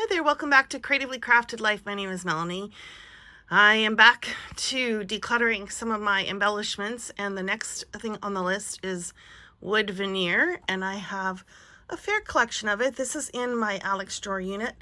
Hi there, welcome back to Creatively Crafted Life. My name is Melanie. I am back to decluttering some of my embellishments, and the next thing on the list is wood veneer, and I have a fair collection of it. This is in my Alex drawer unit,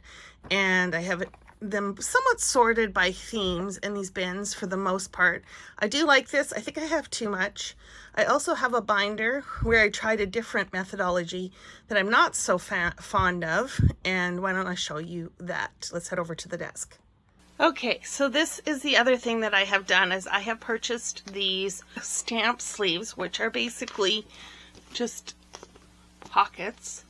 and I have them somewhat sorted by themes in these bins for the most part. I do like this. I think I have too much. I also have a binder where I tried a different methodology that I'm not so fond of, and why don't I show you that? Let's head over to the desk. Okay, so this is the other thing that I have done is I have purchased these stamp sleeves, which are basically just pockets,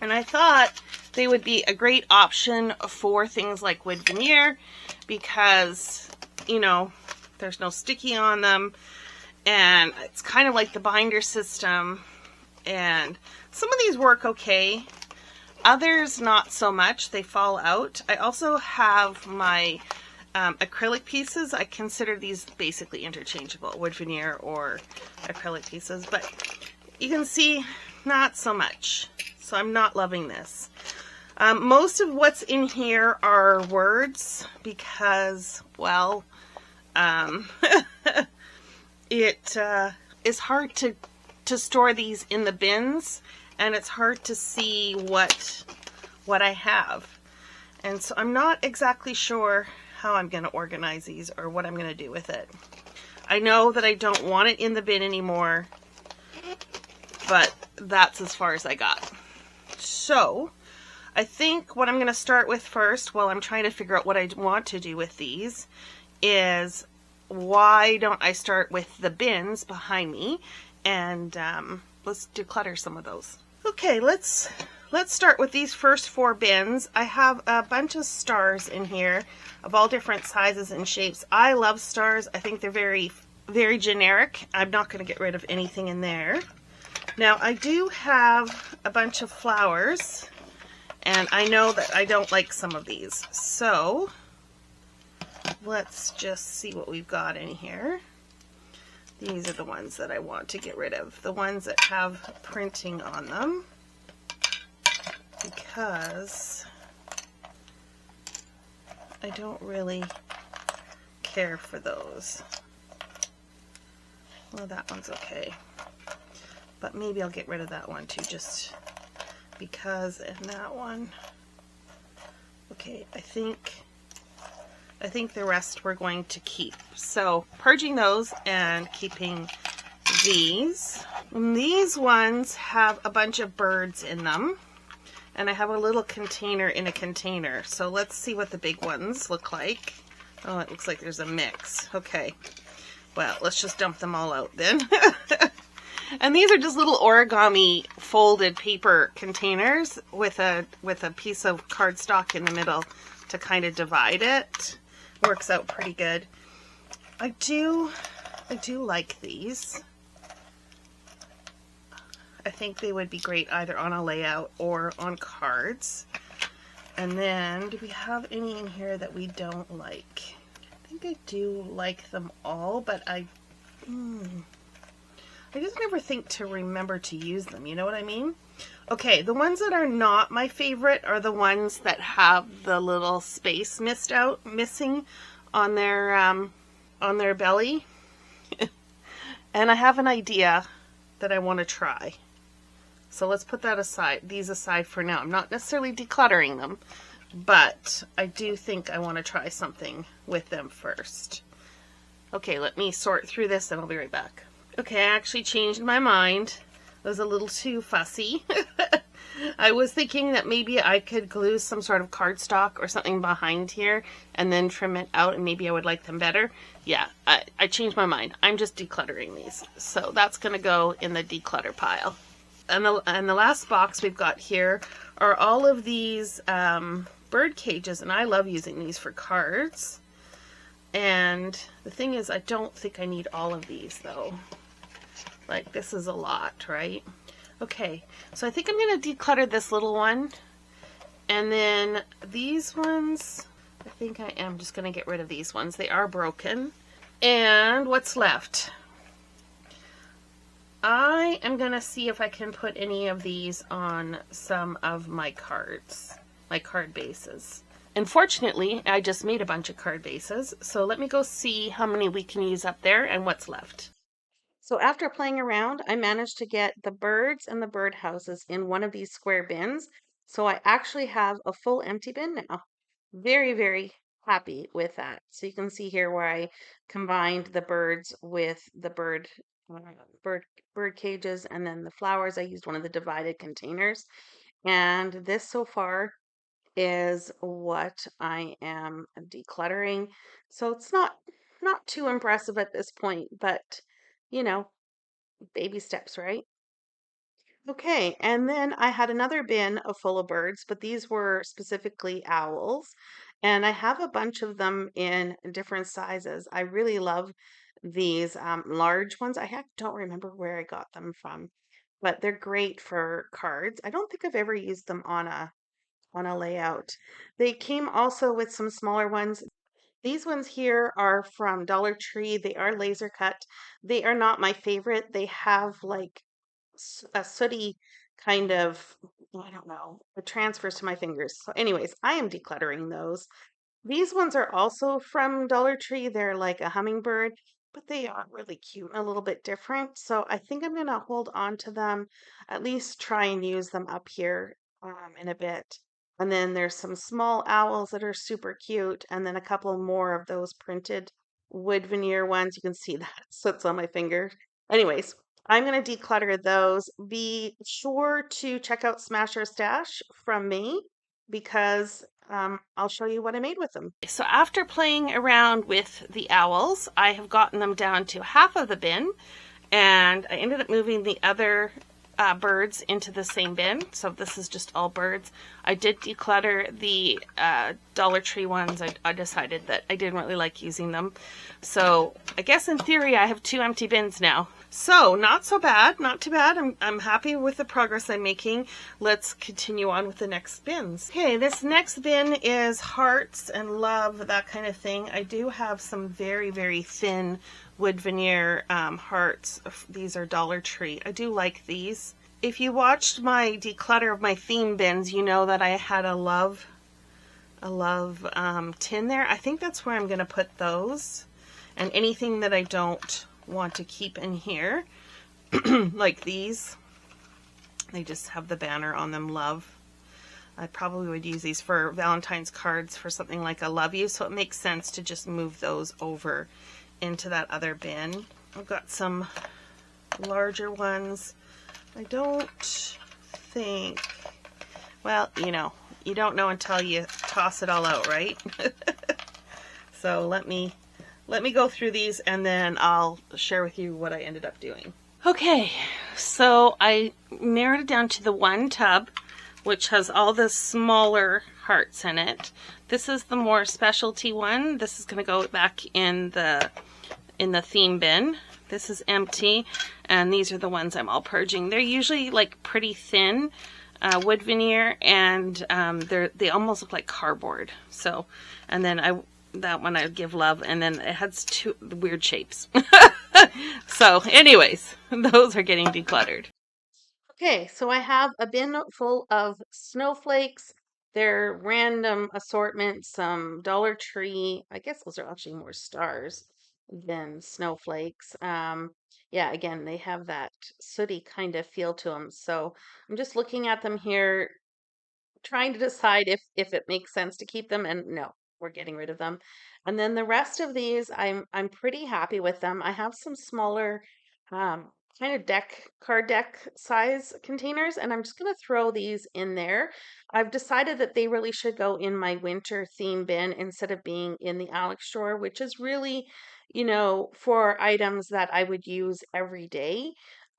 and I thought they would be a great option for things like wood veneer because, you know, there's no sticky on them, and it's kind of like the binder system, and some of these work okay, others not so much. They fall out. I also have my acrylic pieces. I consider these basically interchangeable, wood veneer or acrylic pieces, but you can see not so much. So I'm not loving this. Most of what's in here are words because, well, it is hard to store these in the bins, and it's hard to see what I have. And so I'm not exactly sure how I'm going to organize these or what I'm going to do with it. I know that I don't want it in the bin anymore, but that's as far as I got. So I think what I'm going to start with first, while I'm trying to figure out what I want to do with these, is why don't I start with the bins behind me, and let's declutter some of those. Okay, let's start with these first 4 bins. I have a bunch of stars in here of all different sizes and shapes. I love stars. I think they're very, very generic. I'm not going to get rid of anything in there. Now, I do have a bunch of flowers, and I know that I don't like some of these. So let's just see what we've got in here. These are the ones that I want to get rid of, the ones that have printing on them, because I don't really care for those. Well, that one's okay, but maybe I'll get rid of that one too, just because, and that one. Okay, I think the rest we're going to keep. So purging those and keeping these. And these ones have a bunch of birds in them, and I have a little container in a container. So let's see what the big ones look like. Oh, it looks like there's a mix. Okay, well, let's just dump them all out then. And these are just little origami folded paper containers with a piece of cardstock in the middle to kind of divide it. Works out pretty good. I do like these. I think they would be great either on a layout or on cards. And then, do we have any in here that we don't like? I think I do like them all, but I just never think to remember to use them, you know what I mean? Okay, the ones that are not my favorite are the ones that have the little space missing on their belly. And I have an idea that I want to try. So let's put that aside, these aside for now. I'm not necessarily decluttering them, but I do think I want to try something with them first. Okay, let me sort through this and I'll be right back. Okay, I actually changed my mind. I was a little too fussy. I was thinking that maybe I could glue some sort of cardstock or something behind here and then trim it out, and maybe I would like them better. Yeah, I changed my mind. I'm just decluttering these. So that's going to go in the declutter pile. And the last box we've got here are all of these bird cages, and I love using these for cards. And the thing is, I don't think I need all of these though. Like, this is a lot, right? Okay, so I think I'm going to declutter this little one. And then these ones, I think I am just going to get rid of these ones. They are broken. And what's left? I am going to see if I can put any of these on some of my cards. my card bases. Unfortunately, I just made a bunch of card bases, so let me go see how many we can use up there and what's left. So after playing around, I managed to get the birds and the bird houses in one of these square bins. So I actually have a full empty bin now. Very, very happy with that. So you can see here where I combined the birds with the uh, bird bird cages, and then the flowers. I used one of the divided containers. And this so far is what I am decluttering. So it's not too impressive at this point, but you know, baby steps, right? Okay, and then I had another bin of full of birds, but these were specifically owls, and I have a bunch of them in different sizes. I really love these large ones. Don't remember where I got them from, but they're great for cards. I don't think I've ever used them on a layout. They came also with some smaller ones. These ones here are from Dollar Tree. They are laser cut. They are not my favorite. They have like a sooty kind of, I don't know, it transfers to my fingers. So, anyways, I am decluttering those. These ones are also from Dollar Tree. They're like a hummingbird, but they are really cute and a little bit different. So I think I'm going to hold on to them, at least try and use them up here in a bit. And then there's some small owls that are super cute, and then a couple more of those printed wood veneer ones. You can see that sits on my finger. Anyways, I'm going to declutter those. Be sure to check out Smash or Stash from me because I'll show you what I made with them. So after playing around with the owls, I have gotten them down to half of the bin, and I ended up moving the other birds into the same bin. So this is just all birds. I did declutter the Dollar Tree ones. I decided that I didn't really like using them. So I guess in theory I have 2 empty bins now. So not so bad, not too bad. I'm happy with the progress I'm making. Let's continue on with the next bins. Okay, this next bin is hearts and love, that kind of thing. I do have some very, very thin wood veneer hearts. These are Dollar Tree. I do like these. If you watched my declutter of my theme bins, you know that I had a love tin there. I think that's where I'm going to put those, and anything that I don't want to keep in here, like these. They just have the banner on them, love. I probably would use these for Valentine's cards for something like a love you, so it makes sense to just move those over into that other bin. I've got some larger ones. I don't think, well, you don't know until you toss it all out, right? So let me go through these and then I'll share with you what I ended up doing. Okay, so I narrowed it down to the one tub, which has all the smaller hearts in it. This is the more specialty one. This is going to go back in the theme bin. This is empty, and these are the ones I'm all purging. They're usually like pretty thin wood veneer, and they almost look like cardboard. So, and then that one I would give love, and then it has 2 weird shapes. So anyways, those are getting decluttered. Okay, so I have a bin full of snowflakes. They're random assortments, some Dollar Tree. I guess those are actually more stars than snowflakes. Yeah, again, they have that sooty kind of feel to them. So I'm just looking at them here, trying to decide if it makes sense to keep them, and no, we're getting rid of them. And then the rest of these, I'm pretty happy with them. I have some smaller um kind of card deck size containers, and I'm just going to throw these in there. I've decided that they really should go in my winter theme bin instead of being in the Alex drawer, which is really, for items that I would use every day.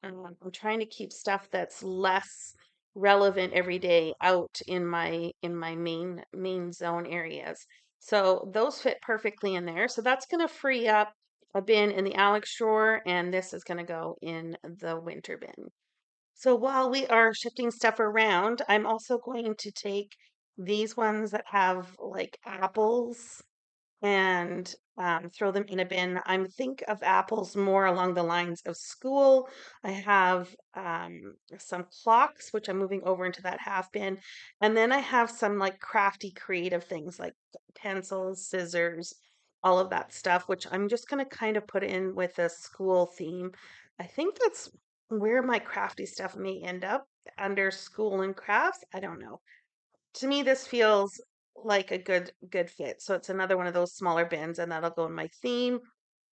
I'm trying to keep stuff that's less relevant every day out in my main zone areas. So those fit perfectly in there. So that's going to free up a bin in the Alex drawer, and this is going to go in the winter bin. So while we are shifting stuff around, I'm also going to take these ones that have like apples and throw them in a bin. I'm think of apples more along the lines of school. I have some clocks, which I'm moving over into that half bin. And then I have some like crafty creative things like pencils, scissors, all of that stuff, which I'm just going to kind of put in with a school theme. I think that's where my crafty stuff may end up, under school and crafts. I don't know. To me, this feels like a good fit. So it's another one of those smaller bins, and that'll go in my theme.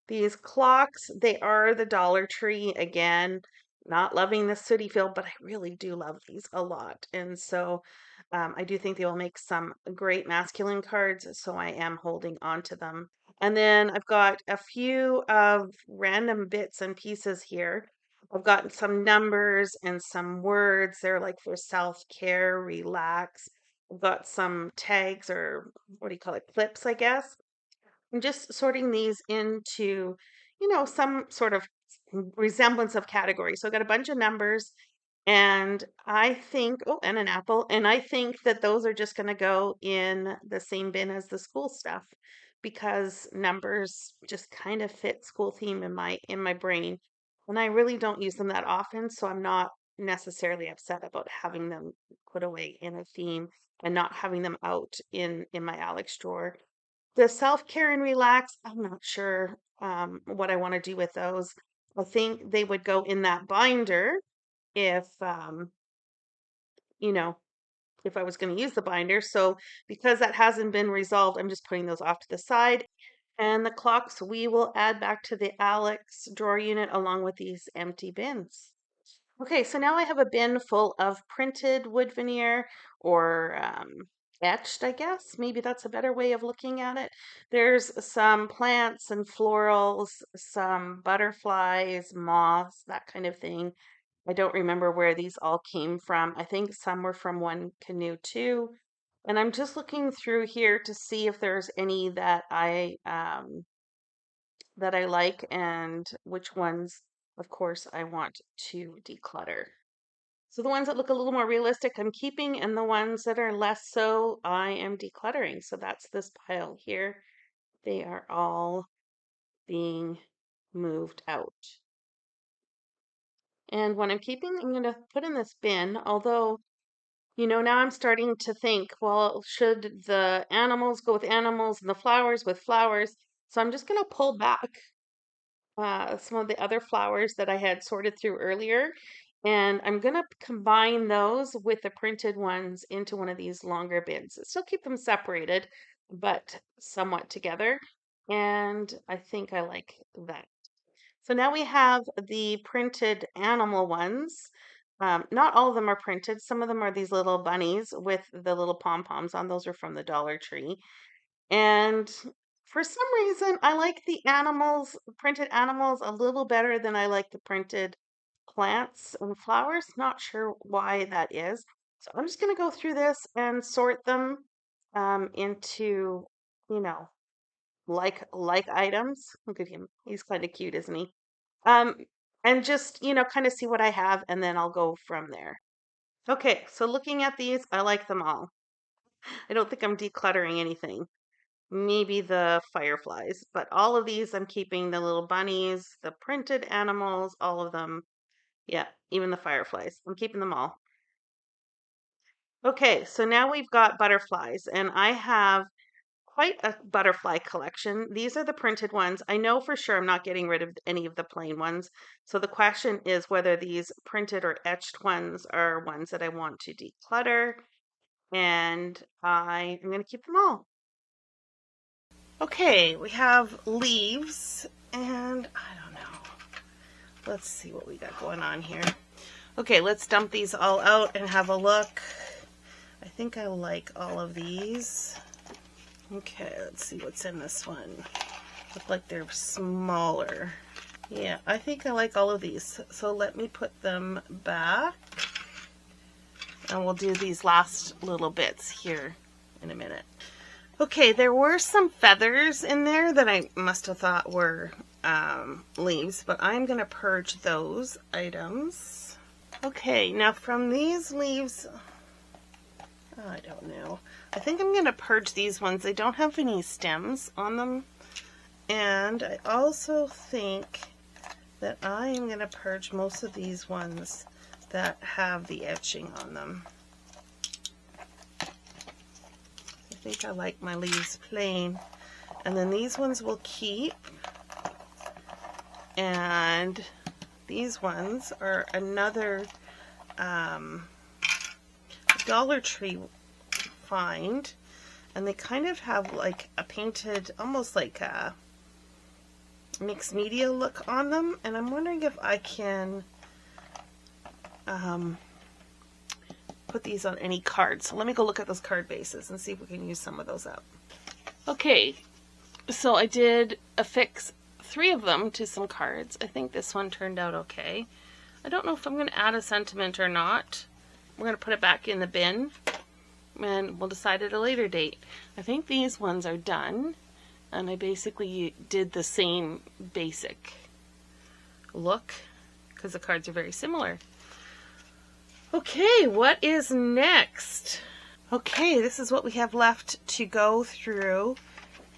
These clocks, they are the Dollar Tree again. Not loving the sooty feel, but I really do love these a lot. And so I do think they will make some great masculine cards. So I am holding on to them. And then I've got a few of random bits and pieces here. I've got some numbers and some words. They're like for self-care, relax. I've got some tags, or what do you call it? Clips, I guess. I'm just sorting these into, some sort of resemblance of category. So I got a bunch of numbers, and I think, oh, and an apple, and I think that those are just going to go in the same bin as the school stuff, because numbers just kind of fit school theme in my brain. And I really don't use them that often, so I'm not necessarily upset about having them put away in a theme and not having them out in my Alex drawer. The self-care and relax, I'm not sure what I want to do with those. I think they would go in that binder if you know, if I was going to use the binder. So because that hasn't been resolved, I'm just putting those off to the side. And the clocks we will add back to the Alex drawer unit along with these empty bins. Okay, so now I have a bin full of printed wood veneer, or etched, I guess. Maybe that's a better way of looking at it. There's some plants and florals, some butterflies, moths, that kind of thing. I don't remember where these all came from. I think some were from one canoe too. And I'm just looking through here to see if there's any that I like, and which ones, of course, I want to declutter. So the ones that look a little more realistic, I'm keeping, and the ones that are less so, I am decluttering. So that's this pile here. They are all being moved out. And what I'm keeping, I'm going to put in this bin, although, now I'm starting to think, well, should the animals go with animals and the flowers with flowers? So I'm just going to pull back some of the other flowers that I had sorted through earlier. And I'm going to combine those with the printed ones into one of these longer bins. Still keep them separated, but somewhat together. And I think I like that. So now we have the printed animal ones. Not all of them are printed. Some of them are these little bunnies with the little pom-poms on. Those are from the Dollar Tree. And for some reason, I like the animals, printed animals, a little better than I like the printed plants and flowers. Not sure why that is. So I'm just going to go through this and sort them into, you know, like items. Look at him. He's kind of cute, isn't he? Um, and just, kind of see what I have, and then I'll go from there. Okay, so looking at these, I like them all. I don't think I'm decluttering anything. Maybe the fireflies, but all of these I'm keeping, the little bunnies, the printed animals, all of them. Yeah, even the fireflies. I'm keeping them all. Okay, so now we've got butterflies, and I have quite a butterfly collection. These are the printed ones. I know for sure I'm not getting rid of any of the plain ones. So the question is whether these printed or etched ones are ones that I want to declutter, and I am going to keep them all. Okay, we have leaves, and I don't know. Let's see what we got going on here. Okay, let's dump these all out and have a look. I think I like all of these. Okay, let's see what's in this one. Look like they're smaller. Yeah, I think I like all of these. So let me put them back. And we'll do these last little bits here in a minute. Okay, there were some feathers in there that I must have thought were leaves, but I'm going to purge those items. Okay, now from these leaves, I don't know. I think I'm going to purge these ones. They don't have any stems on them. And I also think that I am going to purge most of these ones that have the etching on them. I think I like my leaves plain. And then these ones will keep. And these ones are another Dollar Tree find. And they kind of have like a painted, almost like a mixed media look on them. And I'm wondering if I can put these on any cards. So let me go look at those card bases and see if we can use some of those up. Okay, so I did affix 3 of them to some cards. I think this one turned out okay. I don't know if I'm going to add a sentiment or not. We're going to put it back in the bin and we'll decide at a later date. I think these ones are done, and I basically did the same basic look because the cards are very similar. Okay, what is next? Okay, this is what we have left to go through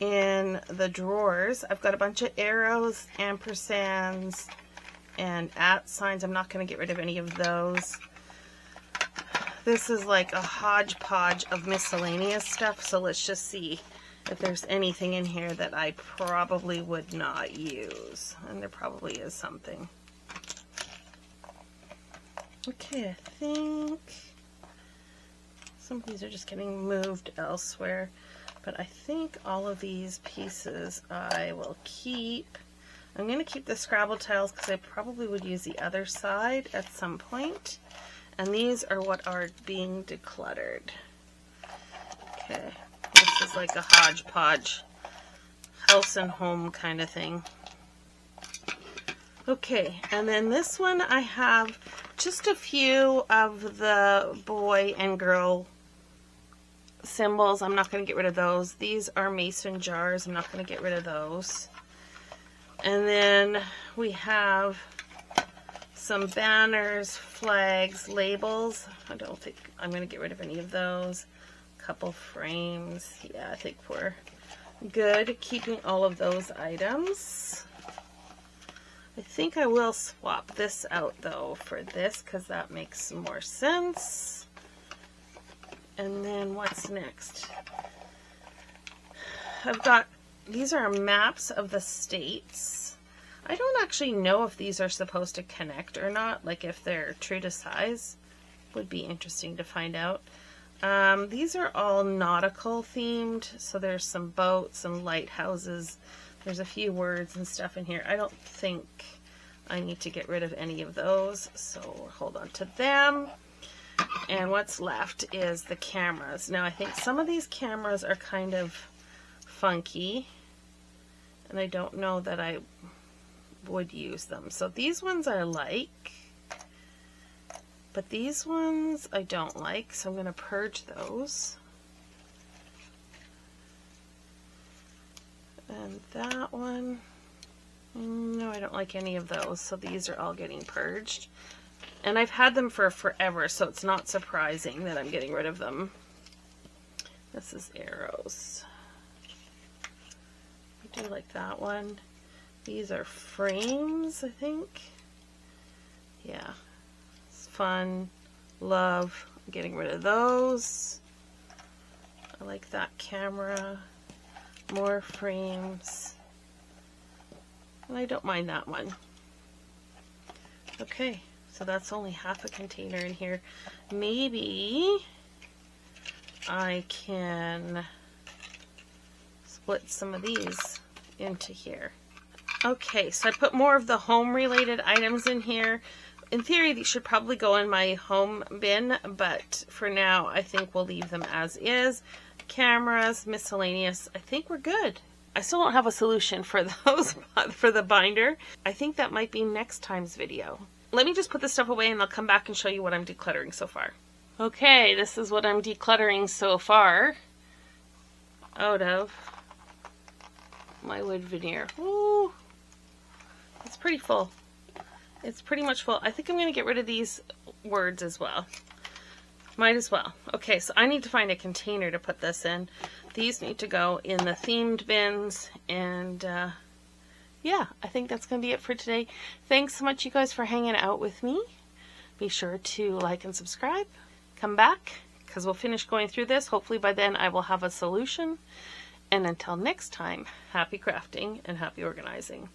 in the drawers. I've got a bunch of arrows, ampersands, and @ signs. I'm not going to get rid of any of those. This is like a hodgepodge of miscellaneous stuff, so let's just see if there's anything in here that I probably would not use. And there probably is something. Okay, I think some of these are just getting moved elsewhere, but I think all of these pieces I will keep. I'm going to keep the Scrabble tiles because I probably would use the other side at some point. And these are what are being decluttered. Okay, this is like a hodgepodge, house and home kind of thing. Okay, and then this one I have just a few of the boy and girl symbols. I'm not going to get rid of those. These are mason jars. I'm not going to get rid of those. And then we have some banners, flags, labels. I don't think I'm going to get rid of any of those. A couple frames. Yeah, I think we're good keeping all of those items. I think I will swap this out though for this because that makes more sense. And then what's next? I've got, these are maps of the states. I don't actually know if these are supposed to connect or not, like if they're true to size. Would be interesting to find out. These are all nautical themed, so there's some boats, some lighthouses. There's a few words and stuff in here. I don't think I need to get rid of any of those, so we'll hold on to them. And what's left is the cameras. Now I think some of these cameras are kind of funky, and I don't know that I would use them. So these ones I like, but these ones I don't like, so I'm going to purge those. And that one, no, I don't like any of those, so these are all getting purged. And I've had them for forever, so it's not surprising that I'm getting rid of them. This is arrows. I do like that one. These are frames, I think. Yeah, it's fun, love. I'm getting rid of those. I like that camera. More frames. And I don't mind that one. Okay, so that's only half a container in here. Maybe I can split some of these into here. Okay, so I put more of the home related items in here. In theory, these should probably go in my home bin, but for now, I think we'll leave them as is. Cameras, miscellaneous, I think we're good. I still don't have a solution for those, for the binder. I think that might be next time's video. Let me just put this stuff away and I'll come back and show you what I'm decluttering so far. Okay, this is what I'm decluttering so far out of my wood veneer. Ooh, it's pretty full. It's pretty much full. I think I'm going to get rid of these words as well. Might as well. Okay, so I need to find a container to put this in. These need to go in the themed bins, and yeah, I think that's going to be it for today. Thanks so much, you guys, for hanging out with me. Be sure to like and subscribe. Come back, because we'll finish going through this. Hopefully by then I will have a solution. And until next time, happy crafting and happy organizing.